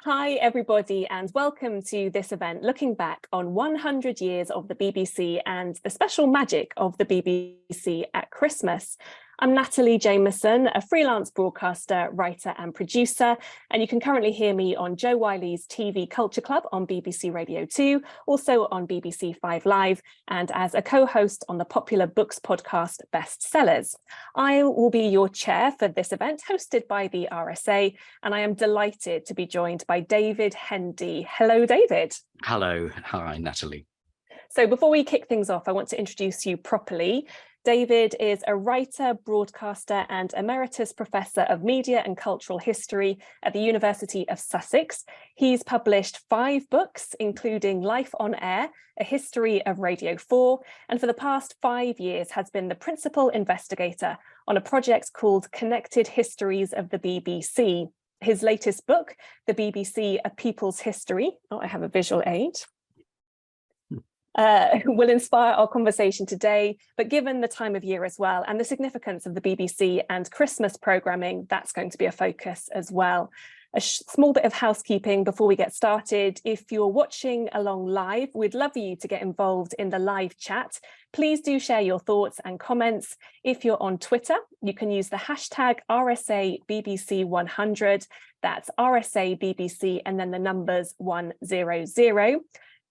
Hi everybody, and welcome to this event looking back on 100 years of the BBC and the special magic of the BBC at Christmas. I'm Natalie Jameson, a freelance broadcaster, writer and producer, and you can currently hear me on Joe Wiley's TV Culture Club on BBC Radio 2, also on BBC 5 Live, and as a co-host on the popular books podcast Bestsellers. I will be your chair for this event, hosted by the RSA, and I am delighted to be joined by David Hendy. Hello, David. Hello. Hi, Natalie. So before we kick things off, I want to introduce you properly. David is a writer, broadcaster and emeritus professor of media and cultural history at the University of Sussex. He's published 5 books, including Life on Air, A History of Radio 4, and for the past 5 years has been the principal investigator on a project called Connected Histories of the BBC. His latest book, The BBC, A People's History, I have a visual aid, will inspire our conversation today, but given the time of year as well and the significance of the BBC and Christmas programming, that's going to be a focus as well. A small bit of housekeeping before we get started. If you're watching along live, we'd love for you to get involved in the live chat. Please do share your thoughts and comments. If you're on Twitter, you can use the hashtag RSABBC100. That's RSABBC and then the numbers 100.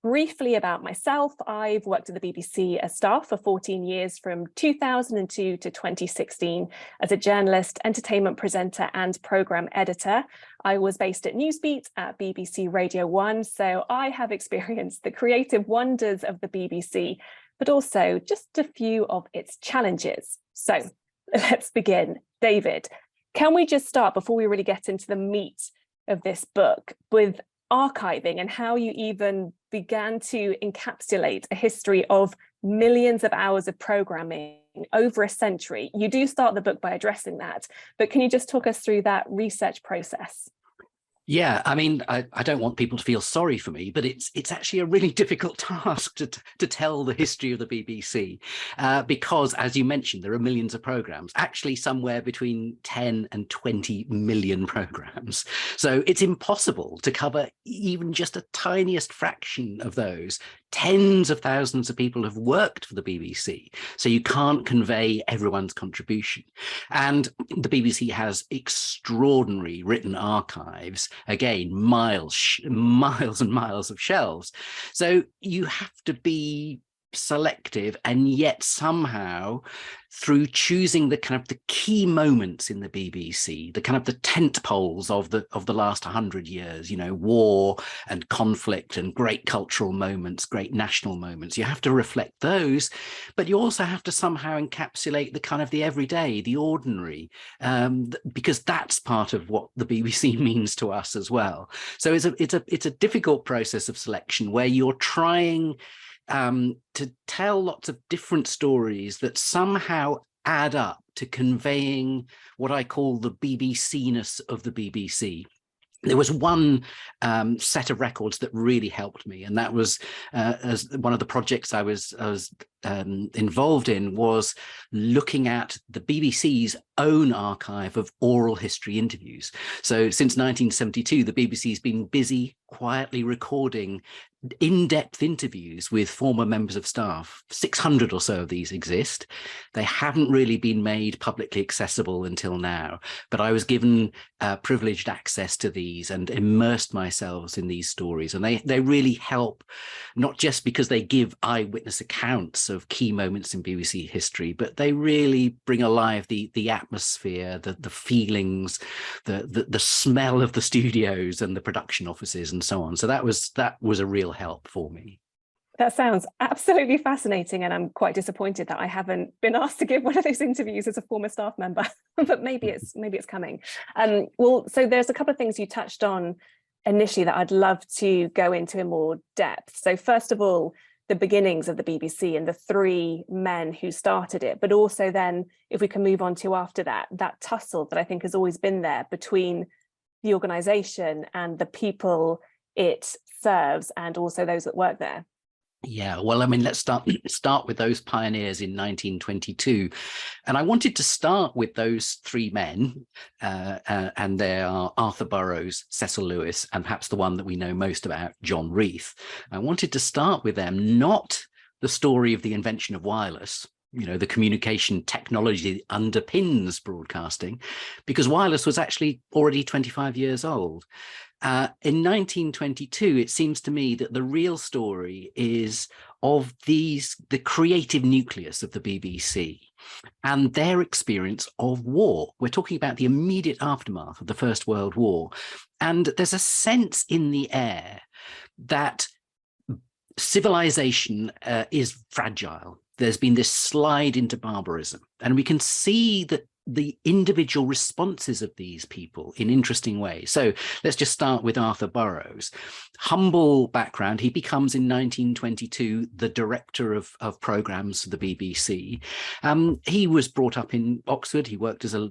Briefly about myself, I've worked at the BBC as staff for 14 years from 2002 to 2016 as a journalist, entertainment presenter and programme editor. I was based at Newsbeat at BBC Radio 1, so I have experienced the creative wonders of the BBC, but also just a few of its challenges. So let's begin. David, can we just start before we really get into the meat of this book with archiving and how you even began to encapsulate a history of millions of hours of programming over a century? You do start the book by addressing that, but can you just talk us through that research process? Yeah, I mean, I don't want people to feel sorry for me, but it's actually a really difficult task to tell the history of the BBC because, as you mentioned, there are millions of programmes, actually somewhere between 10 and 20 million programmes. So it's impossible to cover even just a tiniest fraction of those. Tens of thousands of people have worked for the BBC, so you can't convey everyone's contribution. And the BBC has extraordinary written archives. Again, miles and miles of shelves. So you have to be selective, and yet somehow through choosing the kind of the key moments in the BBC, the kind of the tent poles of the last 100 years, you know, war and conflict and great cultural moments, great national moments, you have to reflect those, but you also have to somehow encapsulate the kind of the everyday, the ordinary, because that's part of what the BBC means to us as well. So it's a difficult process of selection where you're trying to tell lots of different stories that somehow add up to conveying what I call the BBC-ness of the BBC. There was one set of records that really helped me, and that was as one of the projects I was involved in was looking at the BBC's own archive of oral history interviews. So since 1972, the BBC's been busy quietly recording in-depth interviews with former members of staff. 600 or so of these exist. They haven't really been made publicly accessible until now, but I was given privileged access to these and immersed myself in these stories. And they really help, not just because they give eyewitness accounts of key moments in BBC history, but they really bring alive the atmosphere, the feelings, the smell of the studios and the production offices and so on. So that was a real help for me. That sounds absolutely fascinating, and I'm quite disappointed that I haven't been asked to give one of those interviews as a former staff member, but maybe it's coming. Well, so there's a couple of things you touched on initially that I'd love to go into in more depth. So first of all, the beginnings of the BBC and the 3 men who started it, but also then if we can move on to after that tussle that I think has always been there between the organisation and the people it serves and also those that work there. Yeah, well, I mean, let's start with those pioneers in 1922, and I wanted to start with those three men, and they are Arthur Burroughs, Cecil Lewis, and perhaps the one that we know most about, John Reith. I wanted to start with them, not the story of the invention of wireless, the communication technology that underpins broadcasting, because wireless was actually already 25 years old. In 1922, it seems to me that the real story is of the creative nucleus of the BBC and their experience of war. We're talking about the immediate aftermath of the First World War. And there's a sense in the air that civilization is fragile. There's been this slide into barbarism. And we can see that the individual responses of these people in interesting ways. So let's just start with Arthur Burroughs. Humble background, he becomes in 1922 the director of programs for the BBC. He was brought up in Oxford. He worked as a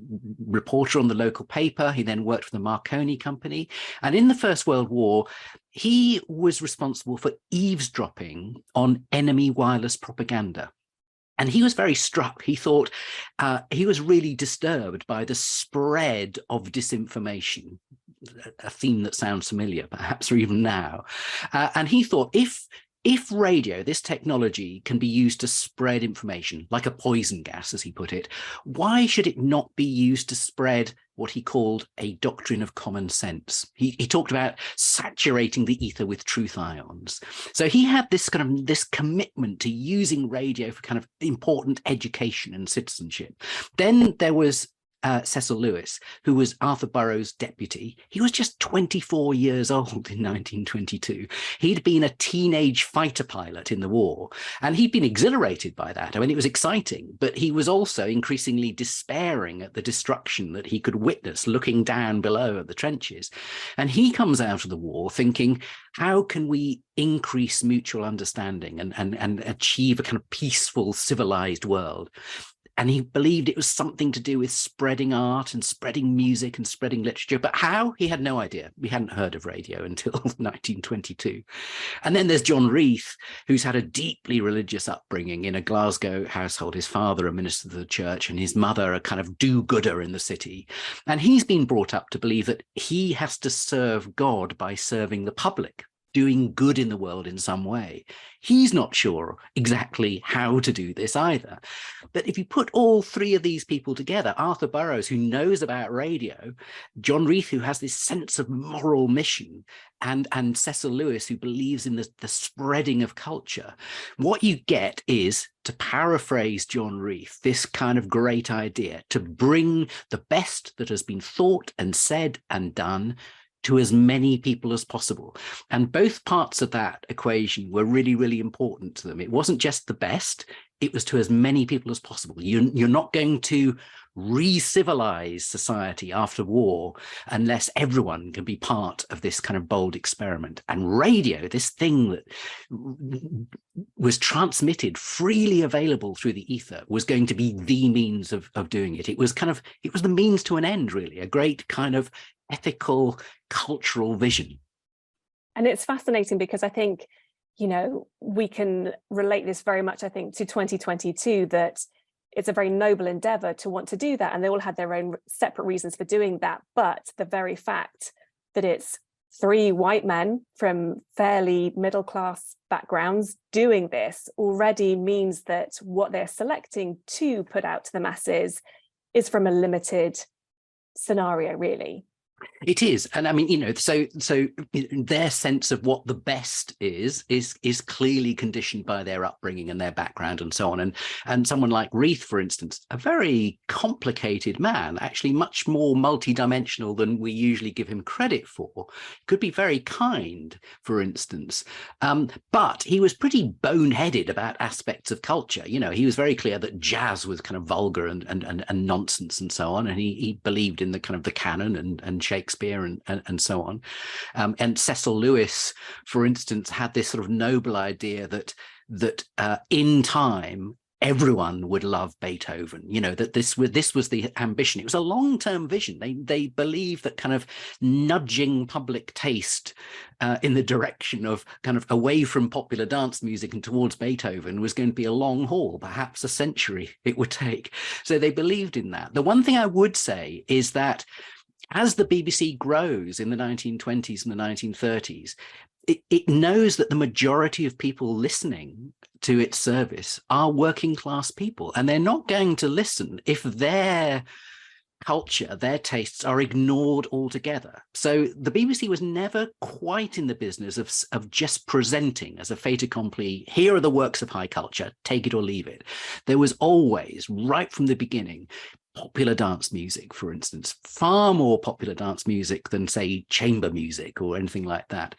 reporter on the local paper. He then worked for the Marconi Company. And in the First World War, he was responsible for eavesdropping on enemy wireless propaganda. And he was very struck. He thought he was really disturbed by the spread of disinformation, a theme that sounds familiar, perhaps, or even now. And he thought if radio, this technology, can be used to spread information, like a poison gas, as he put it, why should it not be used to spread what he called a doctrine of common sense? He talked about saturating the ether with truth ions. So he had this commitment to using radio for kind of important education and citizenship. Then there was Cecil Lewis, who was Arthur Burroughs' deputy. He was just 24 years old in 1922. He'd been a teenage fighter pilot in the war, and he'd been exhilarated by that. I mean, it was exciting, but he was also increasingly despairing at the destruction that he could witness looking down below at the trenches. And he comes out of the war thinking, how can we increase mutual understanding and achieve a kind of peaceful, civilized world? And he believed it was something to do with spreading art and spreading music and spreading literature. But how? He had no idea. We hadn't heard of radio until 1922. And then there's John Reith, who's had a deeply religious upbringing in a Glasgow household. His father, a minister of the church, and his mother, a kind of do-gooder in the city. And he's been brought up to believe that he has to serve God by serving the public, doing good in the world in some way. He's not sure exactly how to do this either. But if you put all three of these people together, Arthur Burroughs, who knows about radio, John Reith, who has this sense of moral mission, and Cecil Lewis, who believes in the spreading of culture, what you get is, to paraphrase John Reith, this kind of great idea to bring the best that has been thought and said and done to as many people as possible. And both parts of that equation were really, really important to them. It wasn't just the best, it was to as many people as possible. You're not going to re-civilize society after war unless everyone can be part of this kind of bold experiment. And radio, this thing that was transmitted, freely available through the ether, was going to be the means of doing it. It was the means to an end, really, a great kind of ethical, cultural vision. And it's fascinating because I think, we can relate this very much, I think, to 2022, that it's a very noble endeavor to want to do that. And they all had their own separate reasons for doing that. But the very fact that it's three white men from fairly middle-class backgrounds doing this already means that what they're selecting to put out to the masses is from a limited scenario, really. It is. And I mean, so their sense of what the best is clearly conditioned by their upbringing and their background and so on. And someone like Reith, for instance, a very complicated man, actually much more multidimensional than we usually give him credit for, could be very kind, for instance. But he was pretty boneheaded about aspects of culture. He was very clear that jazz was kind of vulgar and nonsense and so on. And he believed in the kind of the canon and Shakespeare and so on. And Cecil Lewis, for instance, had this sort of noble idea that in time, everyone would love Beethoven, that this was the ambition. It was a long-term vision. They believed that kind of nudging public taste in the direction of kind of away from popular dance music and towards Beethoven was going to be a long haul, perhaps a century it would take. So they believed in that. The one thing I would say is that as the BBC grows in the 1920s and the 1930s, it knows that the majority of people listening to its service are working class people, and they're not going to listen if their culture, their tastes are ignored altogether. So the BBC was never quite in the business of just presenting as a fait accompli, here are the works of high culture, take it or leave it. There was always, right from the beginning, popular dance music, for instance, far more popular dance music than, say, chamber music or anything like that.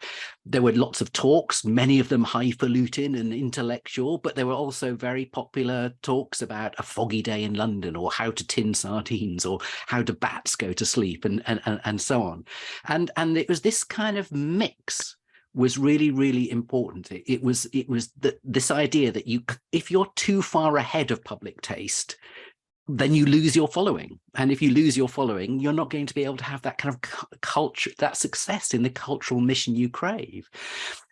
There were lots of talks, many of them highfalutin and intellectual, but there were also very popular talks about a foggy day in London, or how to tin sardines, or how do bats go to sleep, and so on. And it was this kind of mix was really, really important. It was this idea that if you're too far ahead of public taste, then you lose your following. And if you lose your following, you're not going to be able to have that kind of culture, that success in the cultural mission you crave.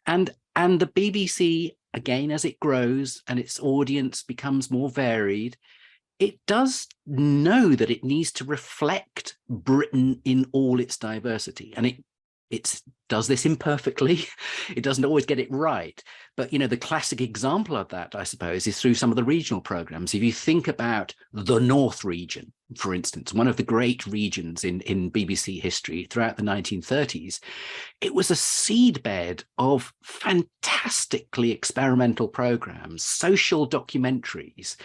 And the BBC, again, as it grows and its audience becomes more varied, it does know that it needs to reflect Britain in all its diversity. And it does this imperfectly. It doesn't always get it right. But, the classic example of that, I suppose, is through some of the regional programs. If you think about the North region, for instance, one of the great regions in BBC history throughout the 1930s, it was a seedbed of fantastically experimental programs, social documentaries.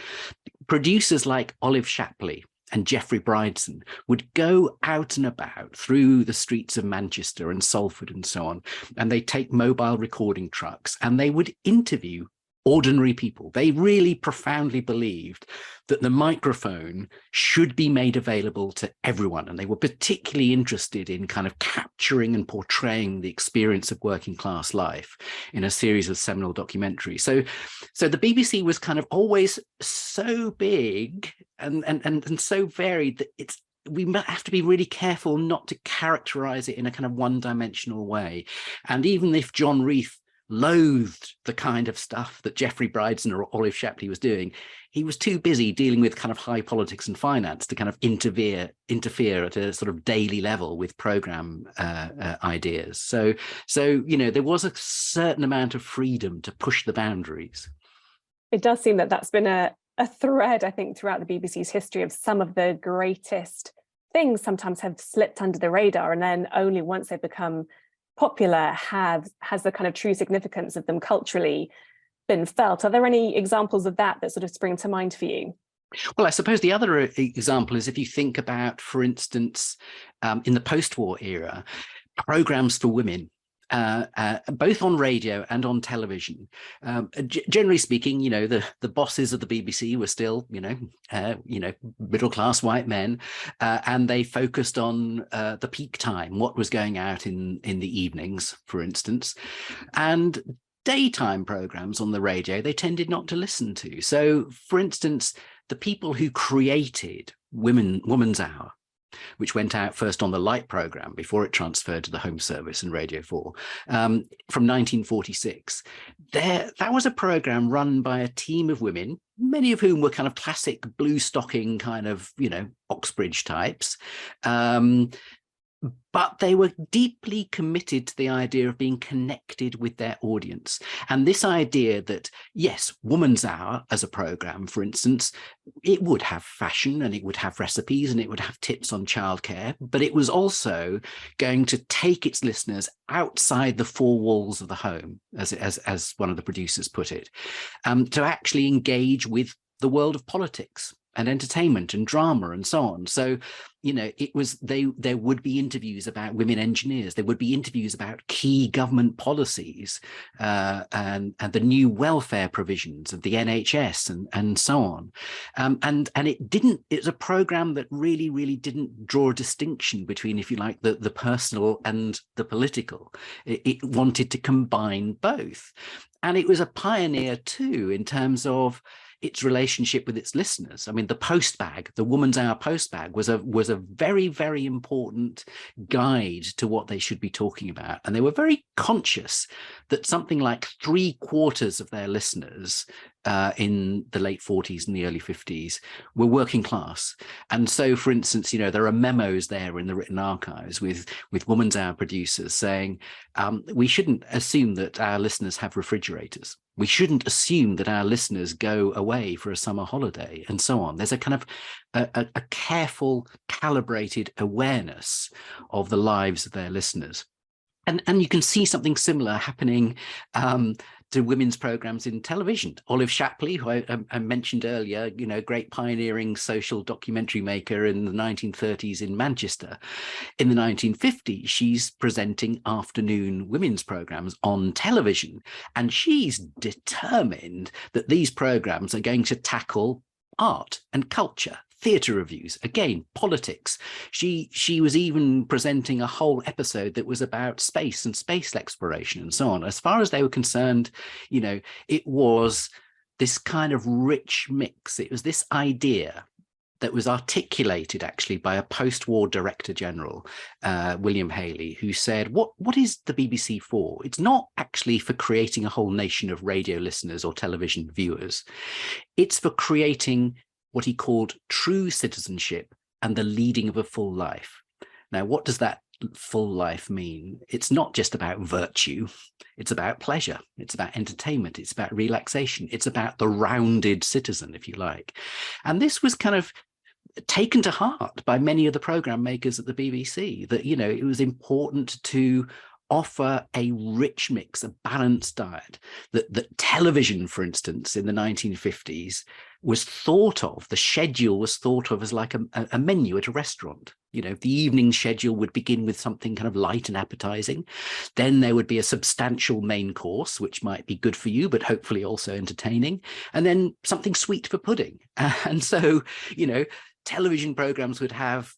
Producers like Olive Shapley and Geoffrey Brydeson would go out and about through the streets of Manchester and Salford and so on, and they take mobile recording trucks and they would interview ordinary people. They really profoundly believed that the microphone should be made available to everyone, and they were particularly interested in kind of capturing and portraying the experience of working class life in a series of seminal documentaries. So the BBC was kind of always so big and so varied that we might have to be really careful not to characterize it in a kind of one-dimensional way. And even if John Reith loathed the kind of stuff that Geoffrey Brydeson or Olive Shapley was doing, he was too busy dealing with kind of high politics and finance to kind of interfere at a sort of daily level with program ideas. So there was a certain amount of freedom to push the boundaries. It does seem that that's been a thread, I think, throughout the BBC's history of some of the greatest things sometimes have slipped under the radar, and then only once they've become popular has the kind of true significance of them culturally been felt. Are there any examples of that sort of spring to mind for you? Well, I suppose the other example is if you think about, for instance, in the post-war era, programs for women, both on radio and on television. Generally speaking, the bosses of the BBC were still, middle-class white men, and they focused on the peak time, what was going out in the evenings, for instance. And daytime programs on the radio, they tended not to listen to. So, for instance, the people who created Woman's Hour, which went out first on the Light programme before it transferred to the Home Service and Radio 4, from 1946. That was a programme run by a team of women, many of whom were kind of classic blue stocking kind of, Oxbridge types. But they were deeply committed to the idea of being connected with their audience. And this idea that, yes, Woman's Hour as a programme, for instance, it would have fashion and it would have recipes and it would have tips on childcare, but it was also going to take its listeners outside the four walls of the home, as one of the producers put it, to actually engage with the world of politics and entertainment and drama and so on. So, there would be interviews about women engineers. There would be interviews about key government policies and the new welfare provisions of the NHS and so on. And it was a program that really, really didn't draw a distinction between, if you like, the personal and the political. It wanted to combine both. And it was a pioneer too, in terms of, its relationship with its listeners. I mean, the post bag, the Woman's Hour post bag was a very, very important guide to what they should be talking about. And they were very conscious that something like 3/4 of their listeners in the late 40s and the early 50s were working class. And so, for instance, there are memos there in the written archives with Woman's Hour producers saying, we shouldn't assume that our listeners have refrigerators. We shouldn't assume that our listeners go away for a summer holiday, and so on. There's a kind of a careful, calibrated awareness of the lives of their listeners. And you can see something similar happening to women's programs in television. Olive Shapley, who I mentioned earlier, great pioneering social documentary maker in the 1930s in Manchester. In the 1950s, she's presenting afternoon women's programs on television. And she's determined that these programs are going to tackle art and culture, theatre reviews, again, politics. She was even presenting a whole episode that was about space and space exploration and so on. As far as they were concerned, it was this kind of rich mix. It was this idea that was articulated actually by a post-war director general, William Haley, who said, what is the BBC for? It's not actually for creating a whole nation of radio listeners or television viewers. It's for creating what he called true citizenship and the leading of a full life. Now, what does that full life mean? It's not just about virtue. It's about pleasure. It's about entertainment. It's about relaxation. It's about the rounded citizen, if you like. And this was kind of taken to heart by many of the program makers at the BBC, that, it was important to offer a rich mix, a balanced diet, that television, for instance, in the 1950s was thought of, the schedule was thought of as like a menu at a restaurant. The evening schedule would begin with something kind of light and appetizing. Then there would be a substantial main course, which might be good for you, but hopefully also entertaining. And then something sweet for pudding. And so, television programs would have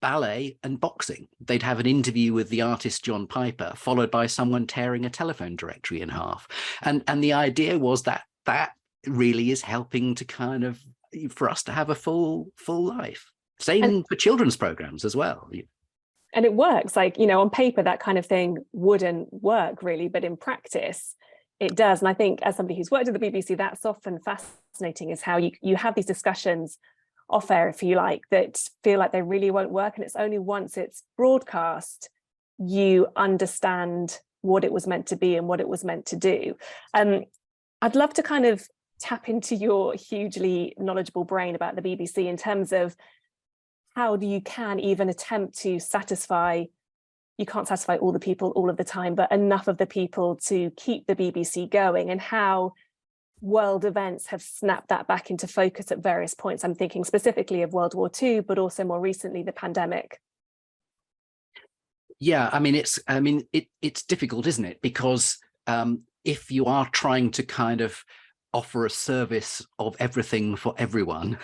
ballet and boxing. They'd have an interview with the artist John Piper, followed by someone tearing a telephone directory in half. And the idea was that really is helping to kind of, for us to have a full life. Same for children's programs as well. And it works, on paper, that kind of thing wouldn't work really, but in practice, it does. And I think as somebody who's worked at the BBC, that's often fascinating, is how you have these discussions off air, if you like, that feel like they really won't work. And it's only once it's broadcast, you understand what it was meant to be and what it was meant to do. I'd love to kind of tap into your hugely knowledgeable brain about the BBC in terms of how you can even attempt to satisfy, you can't satisfy all the people all of the time, but enough of the people to keep the BBC going, and how world events have snapped that back into focus at various points. I'm thinking specifically of World War II, but also more recently, the pandemic. Yeah, it's difficult, isn't it? Because if you are trying to kind of offer a service of everything for everyone,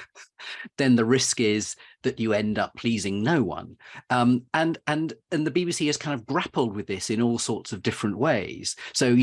then the risk is that you end up pleasing no one. And the BBC has kind of grappled with this in all sorts of different ways. So,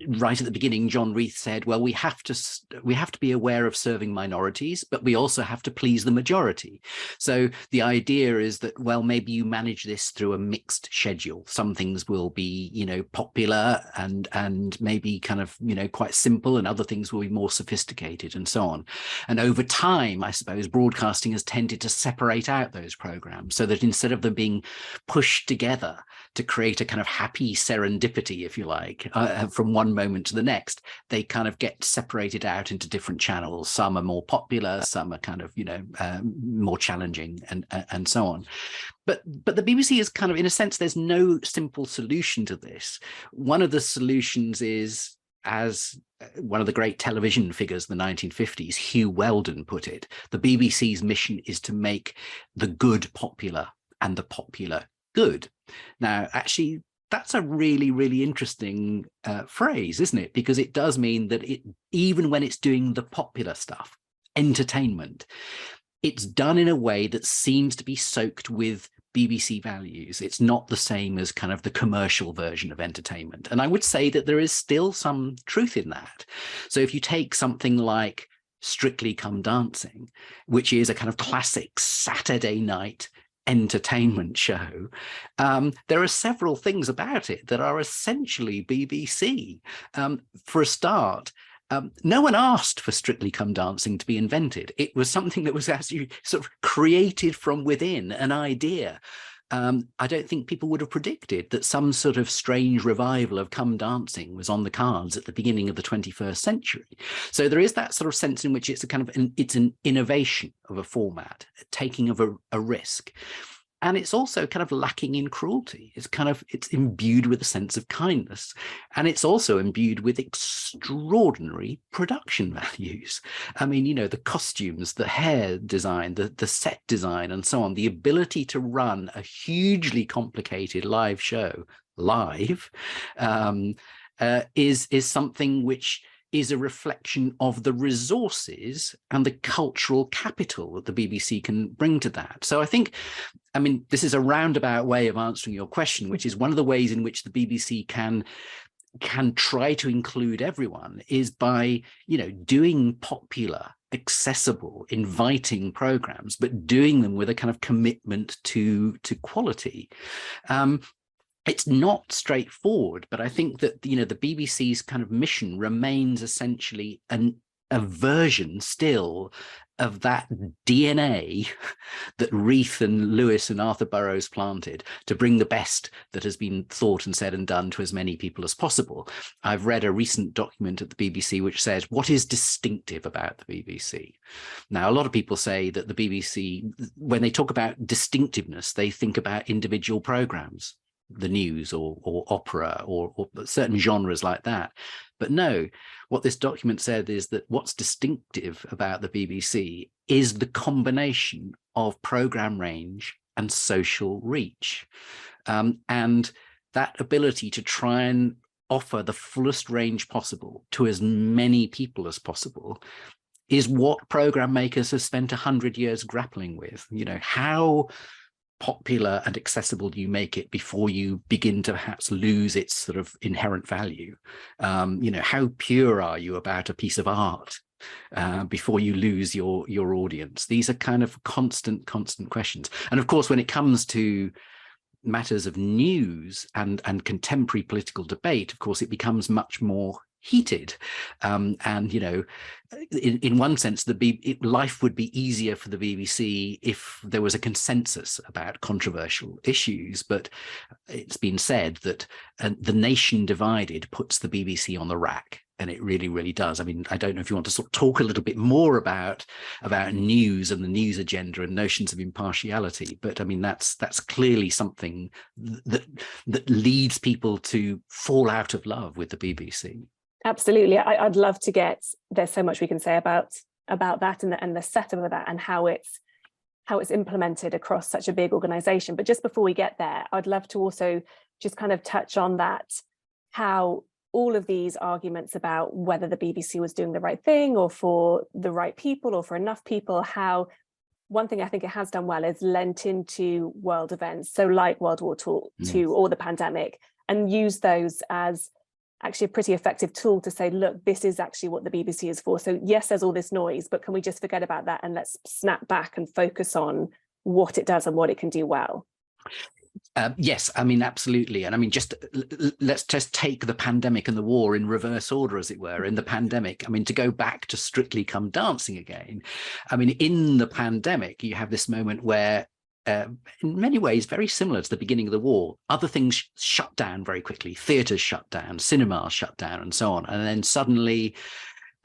right at the beginning, John Reith said, well, we have to be aware of serving minorities, but we also have to please the majority. So the idea is that, well, maybe you manage this through a mixed schedule. Some things will be, popular and maybe kind of, quite simple, and other things will be more sophisticated and so on. And over time, I suppose, broadcasting has tended to separate out those programs, so that instead of them being pushed together to create a kind of happy serendipity, if you like, from one moment to the next, they kind of get separated out into different channels. Some are more popular, some are kind of, more challenging, and so on. But the BBC is kind of, in a sense, there's no simple solution to this. One of the solutions is, as one of the great television figures of the 1950s, Hugh Weldon, put it, the BBC's mission is to make the good popular and the popular good. Now, actually, that's a really, really interesting phrase, isn't it? Because it does mean that even when it's doing the popular stuff, entertainment, it's done in a way that seems to be soaked with BBC values. It's not the same as kind of the commercial version of entertainment. And I would say that there is still some truth in that. So if you take something like Strictly Come Dancing, which is a kind of classic Saturday night entertainment show, there are several things about it that are essentially BBC. For a start, no one asked for Strictly Come Dancing to be invented. It was something that was actually sort of created from within, an idea. I don't think people would have predicted that some sort of strange revival of Come Dancing was on the cards at the beginning of the 21st century. So there is that sort of sense in which it's a kind of it's an innovation of a format, taking of a risk. And it's also kind of lacking in cruelty. It's imbued with a sense of kindness. And it's also imbued with extraordinary production values. I mean, you know, the costumes, the hair design, the set design, and so on, the ability to run a hugely complicated live show live is something which is a reflection of the resources and the cultural capital that the BBC can bring to that. So I think, I mean, this is a roundabout way of answering your question, which is one of the ways in which the BBC can try to include everyone is by, you know, doing popular, accessible, inviting programs, but doing them with a kind of commitment to quality. It's not straightforward, but I think that, you know, the BBC's kind of mission remains essentially a version still of that DNA that Reith and Lewis and Arthur Burroughs planted to bring the best that has been thought and said and done to as many people as possible. I've read a recent document at the BBC which says, what is distinctive about the BBC? Now, a lot of people say that the BBC, when they talk about distinctiveness, they think about individual programs, the news or opera or certain genres like that. But no, what this document said is that what's distinctive about the BBC is the combination of program range and social reach. And that ability to try and offer the fullest range possible to as many people as possible is what program makers have spent 100 years grappling with. You know, how popular and accessible do you make it before you begin to perhaps lose its sort of inherent value? You know, how pure are you about a piece of art before you lose your audience? These are kind of constant questions. And of course, when it comes to matters of news and contemporary political debate, of course, it becomes much more heated. And, you know, in one sense, life would be easier for the BBC if there was a consensus about controversial issues. But it's been said that the nation divided puts the BBC on the rack. And it really, really does. I mean, I don't know if you want to sort of talk a little bit more about news and the news agenda and notions of impartiality, but I mean, that's clearly something that leads people to fall out of love with the BBC. Absolutely. I'd love to there's so much we can say about that and the setup of that and how it's implemented across such a big organization. But just before we get there, I'd love to also just kind of touch on that, how all of these arguments about whether the BBC was doing the right thing or for the right people or for enough people, how one thing I think it has done well is lent into world events, so like World War II or the pandemic, and use those as actually a pretty effective tool to say, look, this is actually what the BBC is for. So yes, there's all this noise, but can we just forget about that and let's snap back and focus on what it does and what it can do well? Yes, I mean, absolutely. And I mean, let's just take the pandemic and the war in reverse order, as it were. In the pandemic, I mean, to go back to Strictly Come Dancing again, I mean, in the pandemic, you have this moment where in many ways very similar to the beginning of the war, other things shut down very quickly, theatres shut down, cinemas shut down, and so on. And then suddenly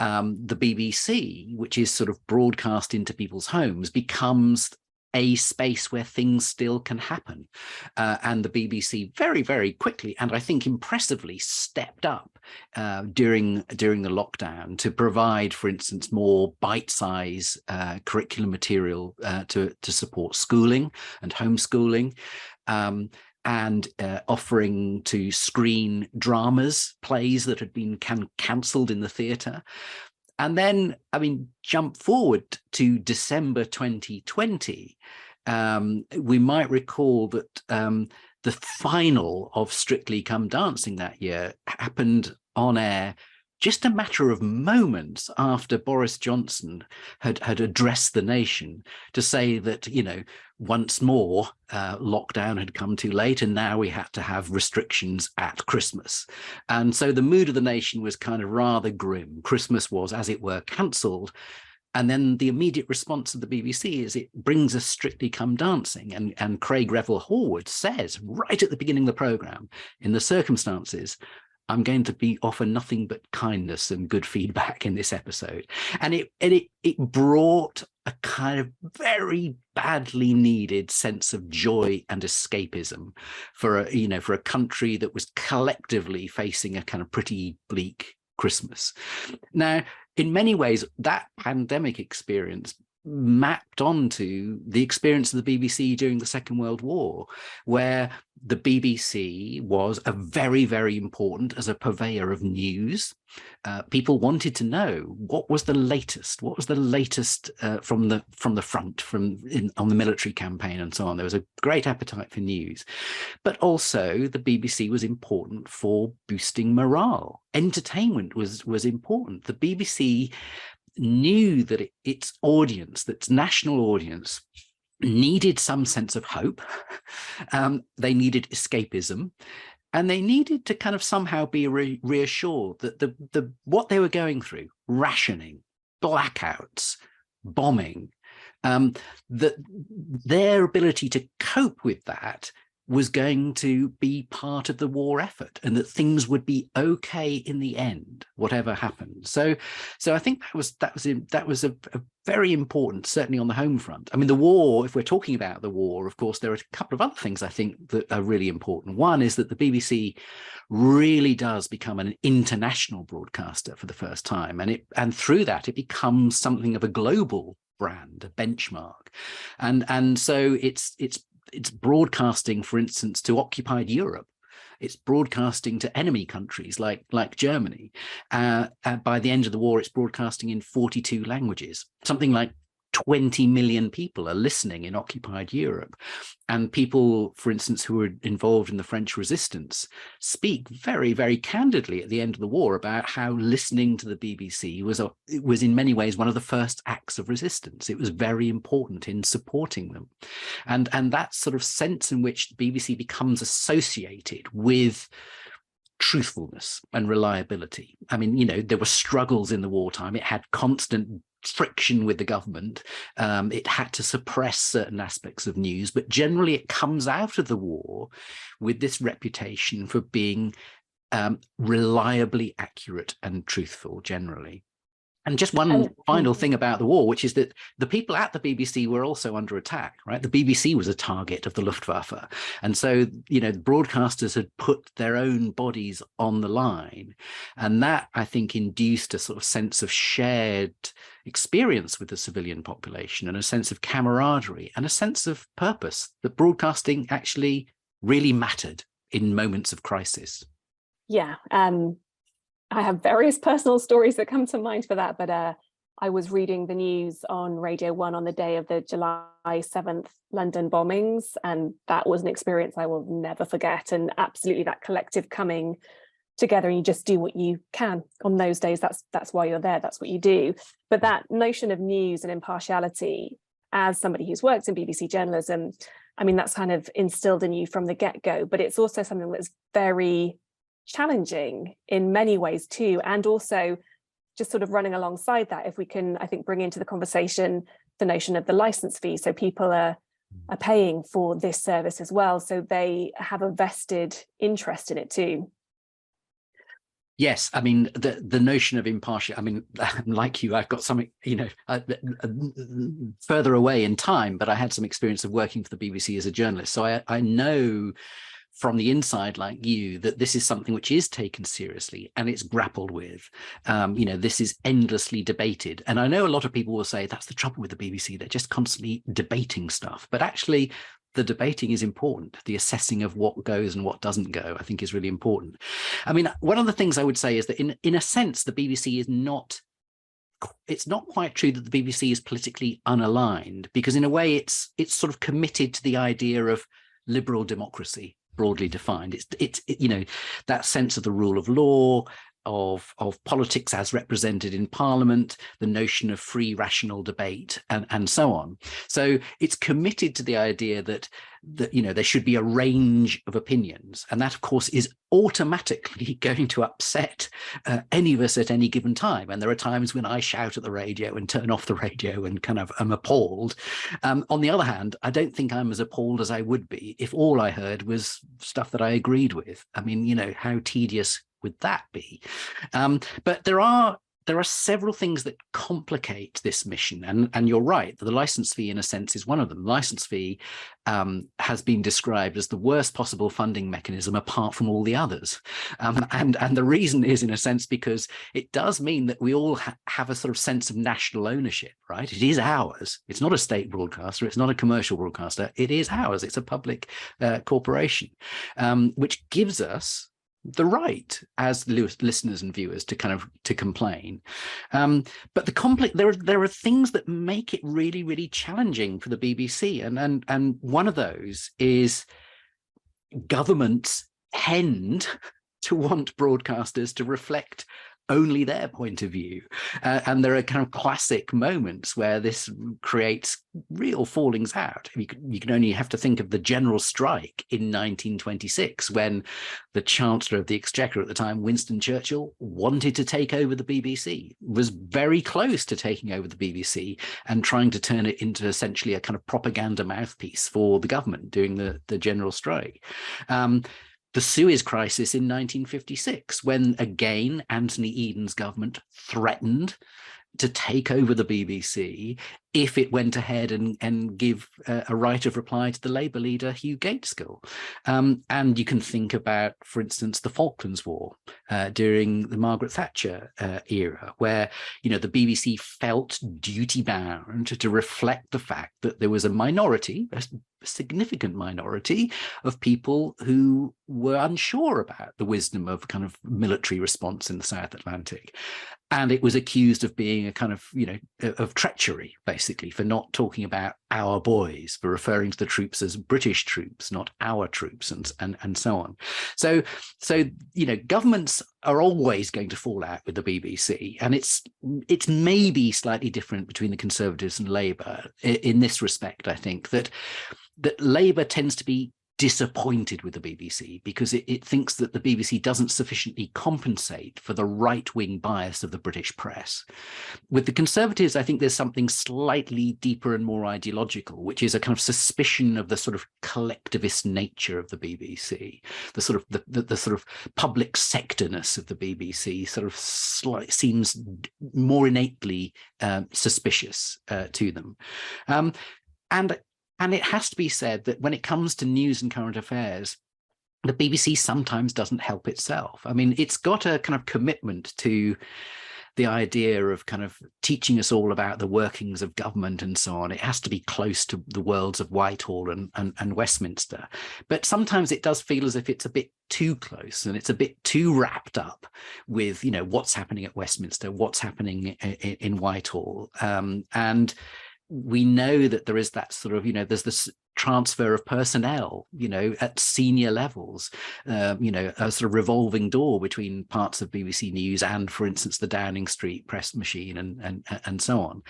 the BBC, which is sort of broadcast into people's homes, becomes a space where things still can happen. And the BBC very, very quickly, and I think impressively, stepped up during the lockdown to provide, for instance, more bite-size curriculum material to support schooling and homeschooling. And offering to screen dramas, plays that had been cancelled in the theatre. And then, I mean, jump forward to December 2020, we might recall that the final of Strictly Come Dancing that year happened on air just a matter of moments after Boris Johnson had addressed the nation to say that, once more, lockdown had come too late, and now we had to have restrictions at Christmas. And so the mood of the nation was kind of rather grim. Christmas was, as it were, cancelled. And then the immediate response of the BBC is it brings us Strictly Come Dancing. And Craig Revel Horwood says right at the beginning of the programme, in the circumstances, I'm going to offer nothing but kindness and good feedback in this episode. And it brought a kind of very badly needed sense of joy and escapism for a country that was collectively facing a kind of pretty bleak Christmas. Now, in many ways, that pandemic experience mapped onto the experience of the BBC during the Second World War, where the BBC was a very, very important as a purveyor of news. People wanted to know what was the latest from the front, on the military campaign and so on. There was a great appetite for news, but also the BBC was important for boosting morale. Entertainment was important. The BBC knew that its audience, its national audience, needed some sense of hope. They needed escapism, and they needed to kind of somehow be reassured that the what they were going through, rationing, blackouts, bombing, that their ability to cope with that was going to be part of the war effort, and that things would be okay in the end, whatever happened. So I think that was a very important, certainly on the home front. I mean, the war, if we're talking about the war, of course, there are a couple of other things I think that are really important. One is that the BBC really does become an international broadcaster for the first time, and through that it becomes something of a global brand, a benchmark, and so it's broadcasting, for instance, to occupied Europe. It's broadcasting to enemy countries like Germany. By the end of the war, it's broadcasting in 42 languages. Something like 20 million people are listening in occupied Europe. And people, for instance, who were involved in the French resistance speak very, very candidly at the end of the war about how listening to the BBC was in many ways one of the first acts of resistance. It was very important in supporting them. And that sort of sense in which the BBC becomes associated with truthfulness and reliability. I mean, there were struggles in the wartime. It had constant friction with the government. It had to suppress certain aspects of news, but generally it comes out of the war with this reputation for being reliably accurate and truthful generally. And just one final thing about the war, which is that the people at the BBC were also under attack, right? The BBC was a target of the Luftwaffe. And so, the broadcasters had put their own bodies on the line. And that, I think, induced a sort of sense of shared experience with the civilian population, and a sense of camaraderie and a sense of purpose, that broadcasting actually really mattered in moments of crisis. Yeah. I have various personal stories that come to mind for that, but I was reading the news on Radio 1 on the day of the July 7th London bombings, and that was an experience I will never forget. And absolutely that collective coming together, and you just do what you can on those days. That's why you're there, that's what you do. But that notion of news and impartiality, as somebody who's worked in BBC journalism, I mean, that's kind of instilled in you from the get-go, but it's also something that's very challenging in many ways too. And also just sort of running alongside that, if we can, I think, bring into the conversation the notion of the license fee. So people are paying for this service as well, so they have a vested interest in it too. Yes, I mean, the notion of impartial, I mean, like you, I've got something, further away in time, but I had some experience of working for the BBC as a journalist. So I know from the inside, like you, that this is something which is taken seriously and it's grappled with. This is endlessly debated. And I know a lot of people will say that's the trouble with the BBC. They're just constantly debating stuff. But actually, the debating is important. The assessing of what goes and what doesn't go, I think, is really important. I mean, one of the things I would say is that in a sense, the BBC is not, it's not quite true that the BBC is politically unaligned, because in a way it's sort of committed to the idea of liberal democracy, broadly defined. It's that sense of the rule of law, of politics as represented in Parliament, the notion of free rational debate, and so on. So it's committed to the idea that there should be a range of opinions, and that of course is automatically going to upset any of us at any given time. And there are times when I shout at the radio and turn off the radio and kind of am appalled. On the other hand, I don't think I'm as appalled as I would be if all I heard was stuff that I agreed with. I mean, how tedious would that be? But there are several things that complicate this mission. And you're right, the license fee, in a sense, is one of them. The license fee has been described as the worst possible funding mechanism apart from all the others. And the reason is, in a sense, because it does mean that we all have a sort of sense of national ownership, right? It is ours. It's not a state broadcaster. It's not a commercial broadcaster. It is ours. It's a public corporation, which gives us the right as listeners and viewers to complain. But there are things that make it really, really challenging for the BBC. And one of those is governments tend to want broadcasters to reflect only their point of view. And there are kind of classic moments where this creates real fallings out. You can only have to think of the general strike in 1926, when the Chancellor of the Exchequer at the time, Winston Churchill, wanted to take over the BBC, was very close to taking over the BBC and trying to turn it into essentially a kind of propaganda mouthpiece for the government during the general strike. The Suez Crisis in 1956, when again Anthony Eden's government threatened to take over the BBC if it went ahead and give a right of reply to the Labour leader, Hugh Gaitskell. And you can think about, for instance, the Falklands War during the Margaret Thatcher era, where the BBC felt duty-bound to reflect the fact that there was a minority, a significant minority of people who were unsure about the wisdom of kind of military response in the South Atlantic. And it was accused of being a kind of, of treachery, basically, for not talking about our boys, for referring to the troops as British troops, not our troops, and so on. So governments are always going to fall out with the BBC, and it's maybe slightly different between the Conservatives and Labour in this respect. I think that Labour tends to be disappointed with the BBC because it thinks that the BBC doesn't sufficiently compensate for the right-wing bias of the British press. With the Conservatives, I think there's something slightly deeper and more ideological, which is a kind of suspicion of the sort of collectivist nature of the BBC, the sort of public sectorness of the BBC sort of seems more innately suspicious to them. And it has to be said that when it comes to news and current affairs, the BBC sometimes doesn't help itself. I mean, it's got a kind of commitment to the idea of kind of teaching us all about the workings of government and so on. It has to be close to the worlds of Whitehall and Westminster. But sometimes it does feel as if it's a bit too close, and it's a bit too wrapped up with, what's happening at Westminster, what's happening in Whitehall. And we know that there is that sort of, there's this transfer of personnel, at senior levels, a sort of revolving door between parts of BBC News and, for instance, the Downing Street press machine and so on,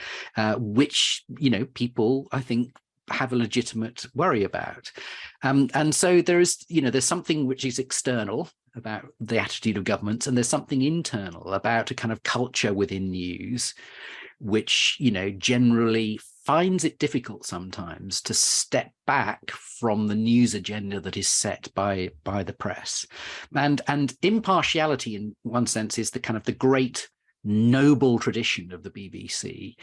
which, people, I think, have a legitimate worry about. And so there's something which is external about the attitude of governments, and there's something internal about a kind of culture within news, which, generally finds it difficult sometimes to step back from the news agenda that is set by the press. And impartiality, in one sense, is the kind of the great noble tradition of the BBC.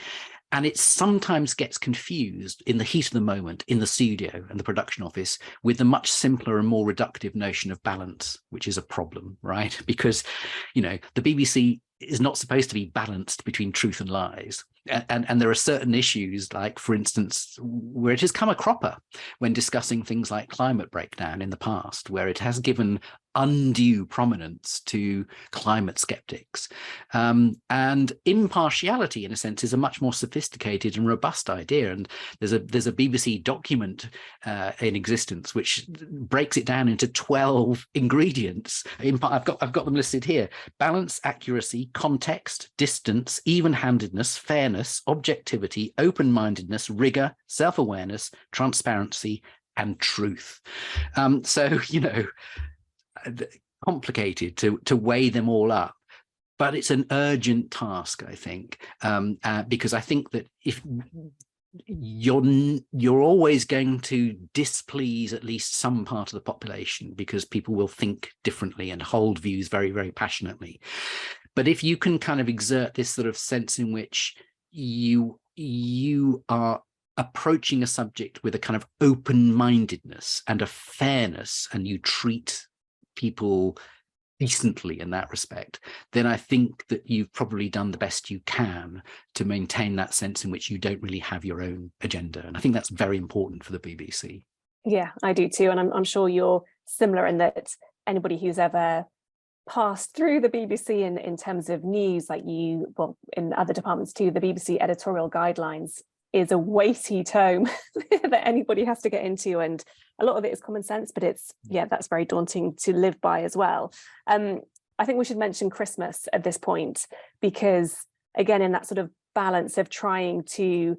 And it sometimes gets confused in the heat of the moment in the studio and the production office with the much simpler and more reductive notion of balance, which is a problem, right? Because, the BBC is not supposed to be balanced between truth and lies. And there are certain issues, like, for instance, where it has come a cropper when discussing things like climate breakdown in the past, where it has given undue prominence to climate skeptics. And impartiality, in a sense, is a much more sophisticated and robust idea. And there's a BBC document in existence which breaks it down into 12 ingredients. I've got them listed here: balance, accuracy, context, distance, even-handedness, fairness, objectivity, open-mindedness, rigor, self-awareness, transparency, and truth. So, complicated to weigh them all up, but it's an urgent task, I think, because I think that if you're always going to displease at least some part of the population, because people will think differently and hold views very, very passionately. But if you can kind of exert this sort of sense in which you are approaching a subject with a kind of open-mindedness and a fairness, and you treat people decently in that respect, then I think that you've probably done the best you can to maintain that sense in which you don't really have your own agenda. And I think that's very important for the BBC. Yeah, I do too. And I'm sure you're similar in that anybody who's ever passed through the BBC in terms of news, like in other departments too, the BBC editorial guidelines is a weighty tome that anybody has to get into, and a lot of it is common sense, but that's very daunting to live by as well. I think we should mention Christmas at this point, because again, in that sort of balance of trying to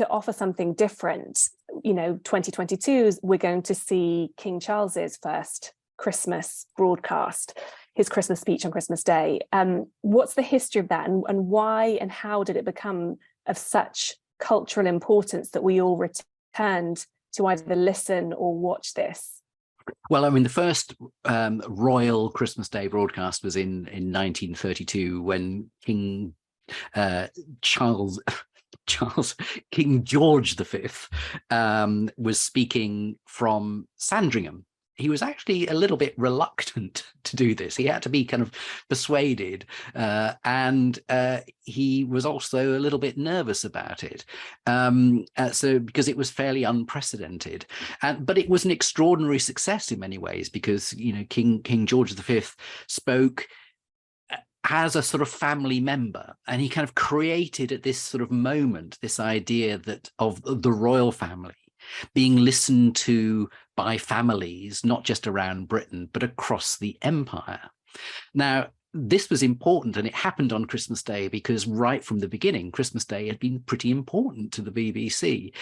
offer something different, 2022, we're going to see King Charles's first Christmas broadcast, his Christmas speech on Christmas Day. What's the history of that, and why and how did it become of such cultural importance that we all returned to either listen or watch this? Well, I mean, the first royal Christmas Day broadcast was in 1932, when King King George V was speaking from Sandringham. He was actually a little bit reluctant to do this. He had to be kind of persuaded, and he was also a little bit nervous about it. So because it was fairly unprecedented, but it was an extraordinary success in many ways, because King George V spoke as a sort of family member, and he kind of created at this sort of moment this idea that of the royal family being listened to by families, not just around Britain, but across the empire. Now, this was important, and it happened on Christmas Day because right from the beginning, Christmas Day had been pretty important to the BBC.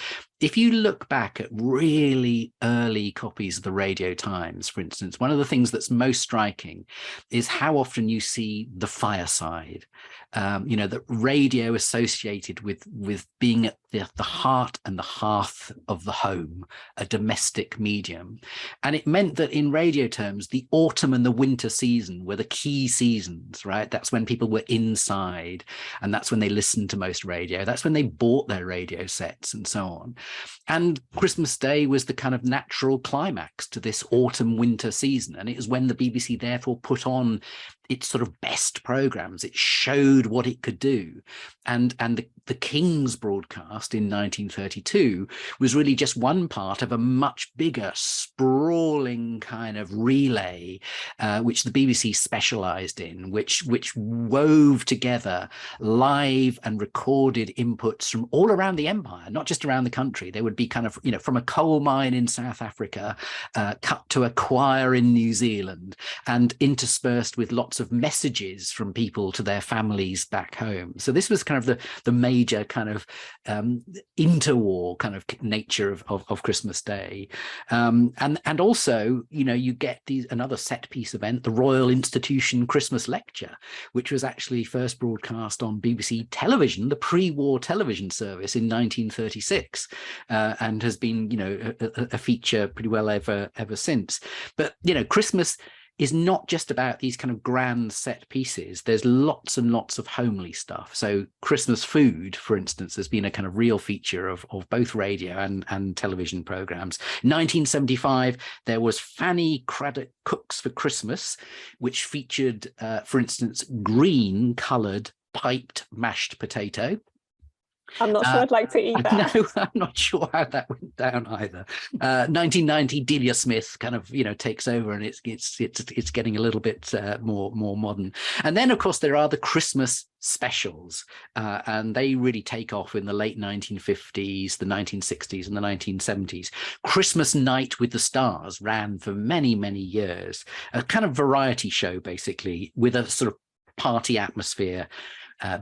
If you look back at really early copies of the Radio Times, for instance, one of the things that's most striking is how often you see the fireside, that radio associated with being at the heart and the hearth of the home, a domestic medium. And it meant that in radio terms, the autumn and the winter season were the key seasons, right? That's when people were inside, and that's when they listened to most radio. That's when they bought their radio sets and so on. And Christmas Day was the kind of natural climax to this autumn winter season. And it was when the BBC therefore put on its sort of best programs. It showed what it could do. And the King's broadcast in 1932 was really just one part of a much bigger, sprawling kind of relay, which the BBC specialised in, which wove together live and recorded inputs from all around the empire, not just around the country. They would be kind of, from a coal mine in South Africa, cut to a choir in New Zealand, and interspersed with lots of messages from people to their families back home. So this was kind of the major kind of interwar kind of nature of Christmas Day. And also, you get another set piece event, the Royal Institution Christmas Lecture, which was actually first broadcast on BBC television, the pre-war television service, in 1936, and has been, a feature pretty well ever since. But, Christmas is not just about these kind of grand set pieces. There's lots and lots of homely stuff. So Christmas food, for instance, has been a kind of real feature of both radio and television programs. 1975, there was Fanny Craddock Cooks for Christmas, which featured, for instance, green coloured piped mashed potato. I'm not sure I'd like to eat that. No, I'm not sure how that went down either. 1990, Delia Smith kind of, takes over, and it's getting a little bit more modern. And then, of course, there are the Christmas specials, and they really take off in the late 1950s, the 1960s, and the 1970s. Christmas Night with the Stars ran for many, many years, a kind of variety show, basically, with a sort of party atmosphere.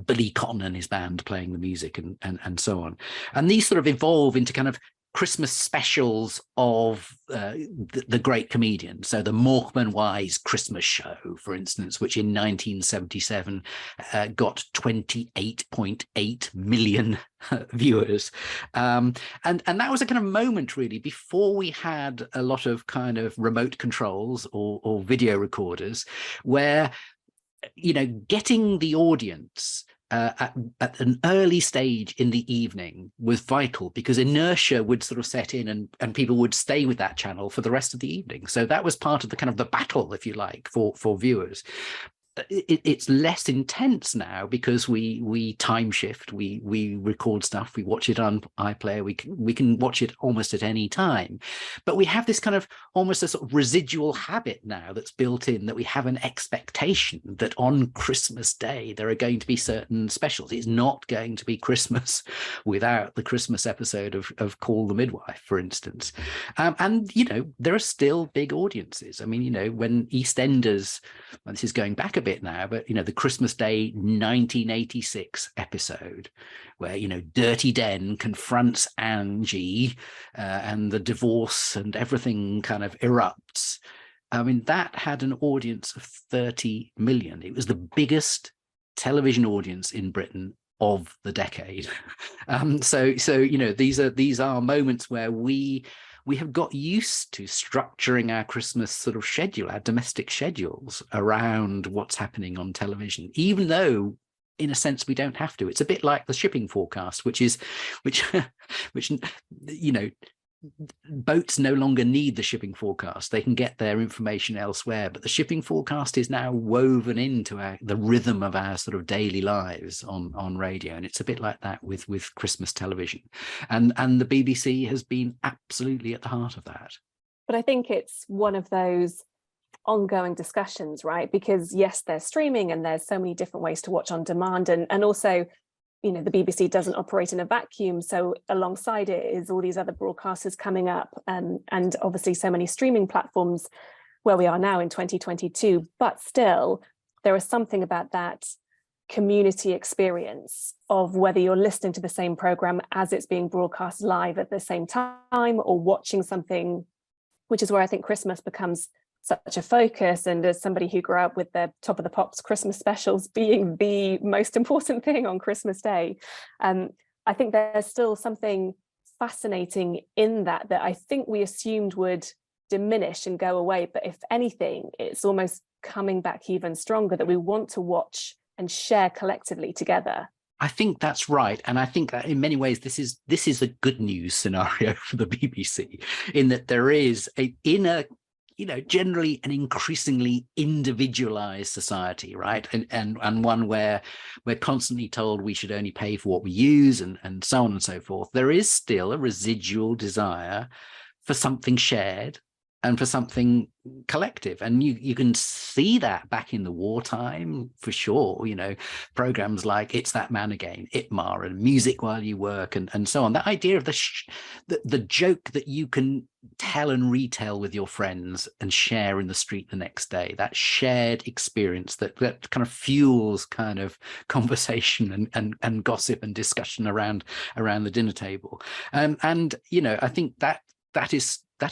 Billy Cotton and his band playing the music and so on. And these sort of evolve into kind of Christmas specials of the great comedians. So the Morecambe Wise Christmas Show, for instance, which in 1977 got 28.8 million viewers. And that was a kind of moment, really, before we had a lot of kind of remote controls or video recorders, where getting the audience at an early stage in the evening was vital, because inertia would sort of set in and people would stay with that channel for the rest of the evening. So that was part of the kind of the battle, if you like, for viewers. It's less intense now because we time shift, we record stuff, we watch it on iPlayer, we can watch it almost at any time, but we have this kind of almost a sort of residual habit now that's built in, that we have an expectation that on Christmas Day there are going to be certain specials. It's not going to be Christmas without the Christmas episode of Call the Midwife, for instance. And there are still big audiences. I mean, when EastEnders, and this is going back a bit now, but the Christmas Day 1986 episode where Dirty Den confronts Angie and the divorce and everything kind of erupts. I mean, that had an audience of 30 million. It was the biggest television audience in Britain of the decade. So these are moments where we have got used to structuring our Christmas sort of schedule, our domestic schedules, around what's happening on television, even though in a sense we don't have to. It's a bit like the shipping forecast, which boats no longer need the shipping forecast. They can get their information elsewhere, but the shipping forecast is now woven into the rhythm of our sort of daily lives on radio. And it's a bit like that with Christmas television, and the BBC has been absolutely at the heart of that. But I think it's one of those ongoing discussions, right? Because yes, there's streaming and there's so many different ways to watch on demand, and also the BBC doesn't operate in a vacuum. So alongside it is all these other broadcasters coming up, and obviously so many streaming platforms where we are now in 2022. But still, there is something about that community experience of whether you're listening to the same program as it's being broadcast live at the same time, or watching something, which is where I think Christmas becomes such a focus. And as somebody who grew up with the Top of the Pops Christmas specials being the most important thing on Christmas Day, I think there's still something fascinating in that I think we assumed would diminish and go away. But if anything, it's almost coming back even stronger, that we want to watch and share collectively together. I think that's right. And I think that in many ways, this is a good news scenario for the BBC, in that there is generally an increasingly individualized society, right? And one where we're constantly told we should only pay for what we use and so on and so forth. There is still a residual desire for something shared and for something collective. And you can see that back in the wartime, for sure. Programs like It's That Man Again, Itmar, and Music While You Work, and so on. That idea of the joke that you can tell and retell with your friends and share in the street the next day, that shared experience that kind of fuels kind of conversation and gossip and discussion around the dinner table. I think that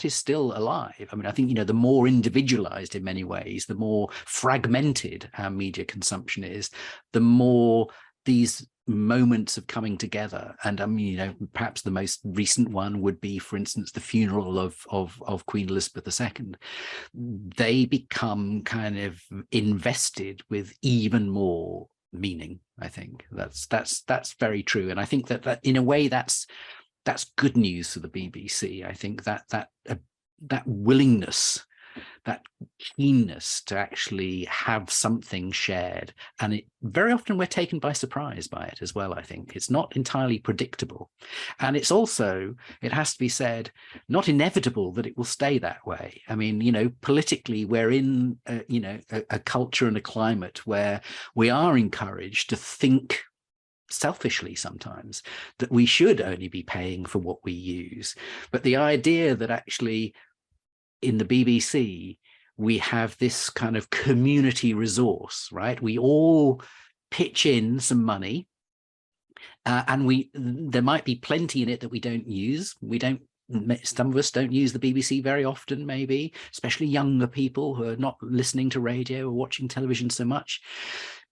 is still alive. I mean, I think, the more individualized in many ways, the more fragmented our media consumption is, the more these moments of coming together. And I mean, you know, perhaps the most recent one would be, for instance, the funeral of Queen Elizabeth II. They become kind of invested with even more meaning. I think that's very true. And I think that in a way that's good news for the BBC. I think that willingness, that keenness to actually have something shared, and it very often we're taken by surprise by it as well. I think it's not entirely predictable, and it's also, it has to be said, not inevitable that it will stay that way. I mean, you know, politically we're in a culture and a climate where we are encouraged to think selfishly sometimes, that we should only be paying for what we use. But the idea that actually in the BBC, we have this kind of community resource, right? We all pitch in some money, and there might be plenty in it that we don't use. Some of us don't use the BBC very often, maybe, especially younger people who are not listening to radio or watching television so much.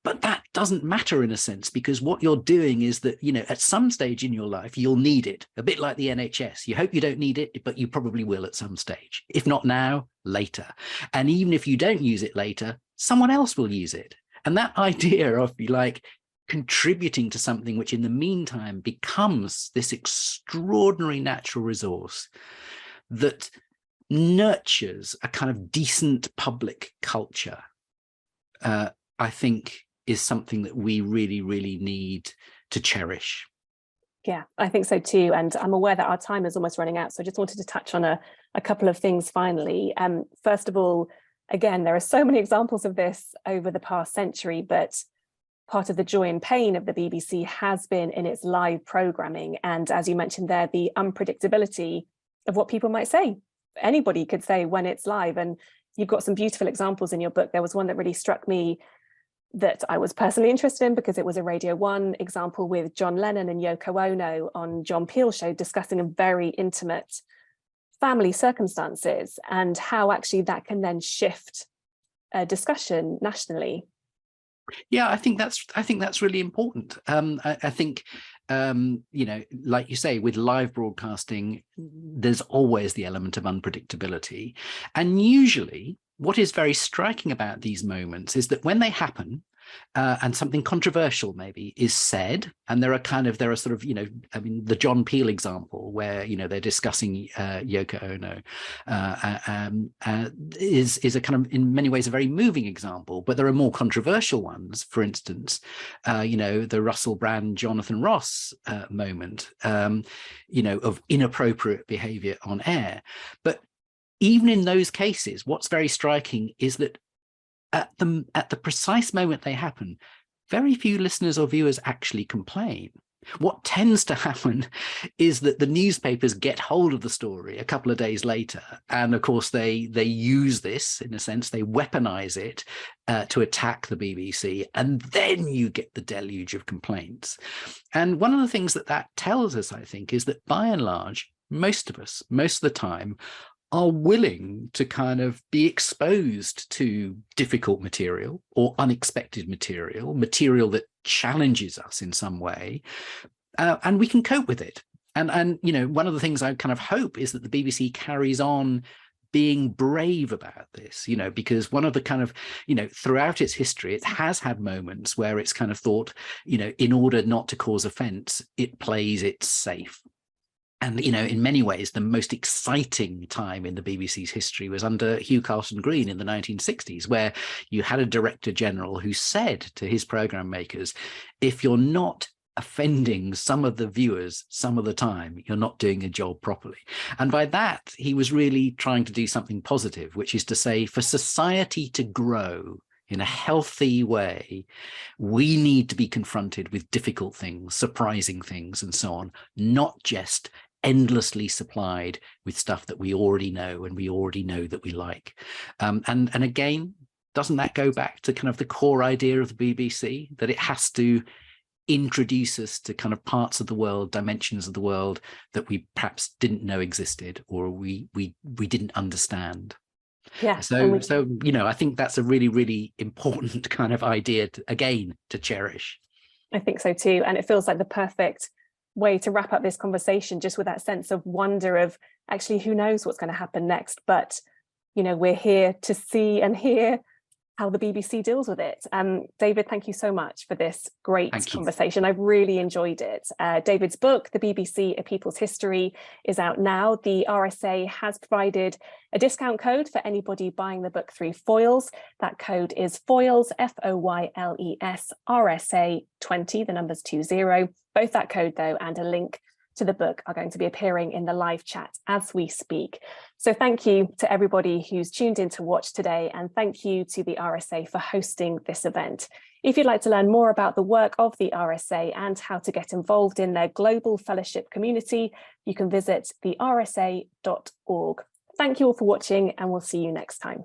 But that doesn't matter in a sense, because what you're doing is that, you know, at some stage in your life, you'll need it, a bit like the NHS. You hope you don't need it, but you probably will at some stage. If not now, later. And even if you don't use it later, someone else will use it. And that idea of like contributing to something which in the meantime becomes this extraordinary natural resource that nurtures a kind of decent public culture, I think is something that we really, really need to cherish. Yeah, I think so too. And I'm aware that our time is almost running out. So I just wanted to touch on a couple of things finally. First of all, again, there are so many examples of this over the past century, but part of the joy and pain of the BBC has been in its live programming. And as you mentioned there, the unpredictability of what people might say. Anybody could say when it's live. And you've got some beautiful examples in your book. There was one that really struck me that I was personally interested in, because it was a Radio 1 example with John Lennon and Yoko Ono on John Peel's show, discussing a very intimate family circumstances and how actually that can then shift a discussion nationally. Yeah, I think that's really important. I think, you know, like you say, with live broadcasting, there's always the element of unpredictability. And usually what is very striking about these moments is that when they happen, and something controversial maybe is said, and there are sort of, you know, I mean, the John Peel example where, you know, they're discussing Yoko Ono is a kind of, in many ways, a very moving example. But there are more controversial ones, for instance, you know, the Russell Brand, Jonathan Ross moment, you know, of inappropriate behavior on air. But even in those cases, what's very striking is that at the precise moment they happen, very few listeners or viewers actually complain. What tends to happen is that the newspapers get hold of the story a couple of days later, and of course they use this, in a sense, they weaponize it to attack the BBC, and then you get the deluge of complaints. And one of the things that tells us, I think, is that by and large, most of us, most of the time, are willing to kind of be exposed to difficult material or unexpected material that challenges us in some way, and we can cope with it. And you know, one of the things I kind of hope is that the BBC carries on being brave about this, you know, because one of the kind of, you know, throughout its history, it has had moments where it's kind of thought, you know, in order not to cause offence, it plays it safe. And, you know, in many ways, the most exciting time in the BBC's history was under Hugh Carlton-Green in the 1960s, where you had a director general who said to his programme makers, if you're not offending some of the viewers some of the time, you're not doing a job properly. And by that, he was really trying to do something positive, which is to say, for society to grow in a healthy way, we need to be confronted with difficult things, surprising things, and so on, not just endlessly supplied with stuff that we already know and we already know that we like. And again, doesn't that go back to kind of the core idea of the BBC, that it has to introduce us to kind of parts of the world, dimensions of the world that we perhaps didn't know existed, or we didn't understand? Yeah. So you know, I think that's a really, really important kind of idea to cherish. I think so too. And it feels like the perfect way to wrap up this conversation, just with that sense of wonder of actually, who knows what's going to happen next. But, you know, we're here to see and hear how the BBC deals with it. David, thank you so much for this great conversation. I've really enjoyed it. David's book, The BBC, A People's History, is out now. The RSA has provided a discount code for anybody buying the book through Foyles. That code is Foyles, Foyles, RSA 20, the number's 20. Both that code though, and a link to the book are going to be appearing in the live chat as we speak. So thank you to everybody who's tuned in to watch today, and thank you to the RSA for hosting this event. If you'd like to learn more about the work of the RSA and how to get involved in their global fellowship community, you can visit thersa.org. Thank you all for watching, and we'll see you next time.